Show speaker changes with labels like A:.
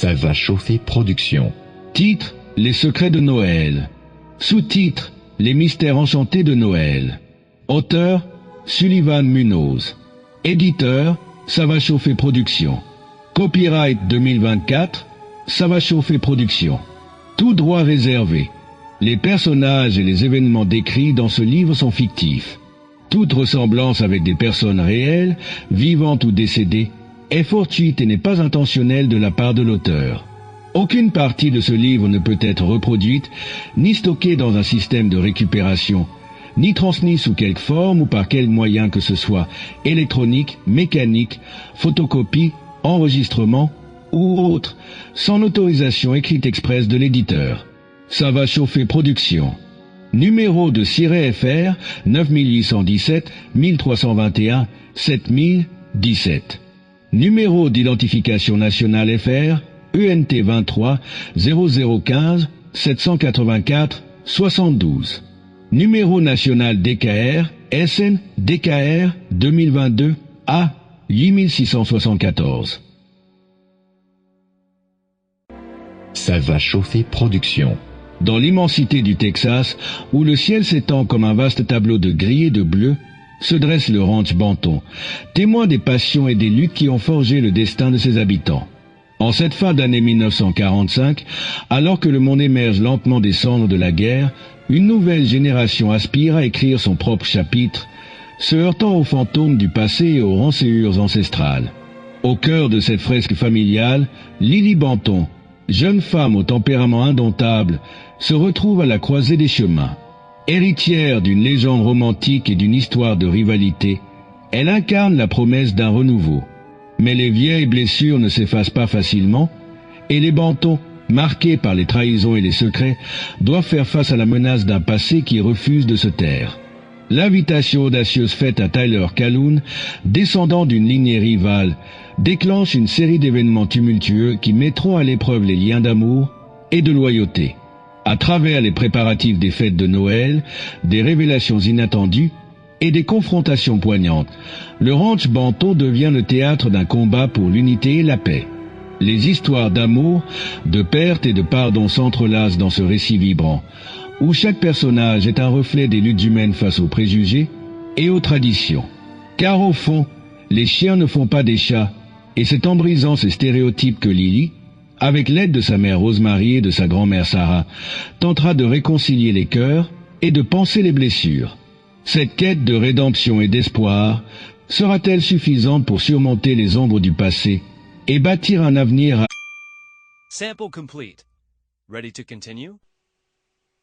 A: Ça va chauffer production.
B: Titre: Les secrets de Noël. Sous-titre: Les mystères enchantés de Noël. Auteur: Sullivan Munoz. Éditeur: Ça va chauffer production. Copyright 2024, Ça va chauffer production. Tout droit réservé. Les personnages et les événements décrits dans ce livre sont fictifs. Toute ressemblance avec des personnes réelles, vivantes ou décédées, est fortuite et n'est pas intentionnelle de la part de l'auteur. Aucune partie de ce livre ne peut être reproduite, ni stockée dans un système de récupération, ni transmise sous quelque forme ou par quel moyen que ce soit, électronique, mécanique, photocopie, enregistrement ou autre, sans l'autorisation écrite expresse de l'éditeur. Ça va chauffer production. Numéro de Siret FR 9817 1321 7017. Numéro d'identification nationale FR ENT 23 0015 784 72. Numéro national DKR SN DKR 2022 A 8674.
A: Ça va chauffer production.
B: Dans l'immensité du Texas, où le ciel s'étend comme un vaste tableau de gris et de bleu, se dresse le ranch Banton, témoin des passions et des luttes qui ont forgé le destin de ses habitants. En cette fin d'année 1945, alors que le monde émerge lentement des cendres de la guerre, une nouvelle génération aspire à écrire son propre chapitre, se heurtant aux fantômes du passé et aux rançonnures ancestrales. Au cœur de cette fresque familiale, Lily Banton, jeune femme au tempérament indomptable, se retrouve à la croisée des chemins. Héritière d'une légende romantique et d'une histoire de rivalité, elle incarne la promesse d'un renouveau. Mais les vieilles blessures ne s'effacent pas facilement, et les Bantons, marqués par les trahisons et les secrets, doivent faire face à la menace d'un passé qui refuse de se taire. L'invitation audacieuse faite à Tyler Calhoun, descendant d'une lignée rivale, déclenche une série d'événements tumultueux qui mettront à l'épreuve les liens d'amour et de loyauté. À travers les préparatifs des fêtes de Noël, des révélations inattendues et des confrontations poignantes, le ranch Banton devient le théâtre d'un combat pour l'unité et la paix. Les histoires d'amour, de perte et de pardon s'entrelacent dans ce récit vibrant, où chaque personnage est un reflet des luttes humaines face aux préjugés et aux traditions. Car au fond, les chiens ne font pas des chats, et c'est en brisant ces stéréotypes que Lily, avec l'aide de sa mère Rosemary et de sa grand-mère Sarah, tentera de réconcilier les cœurs et de panser les blessures. Cette quête de rédemption et d'espoir sera-t-elle suffisante pour surmonter les ombres du passé et bâtir un avenir
C: Sample complete. Ready to continue?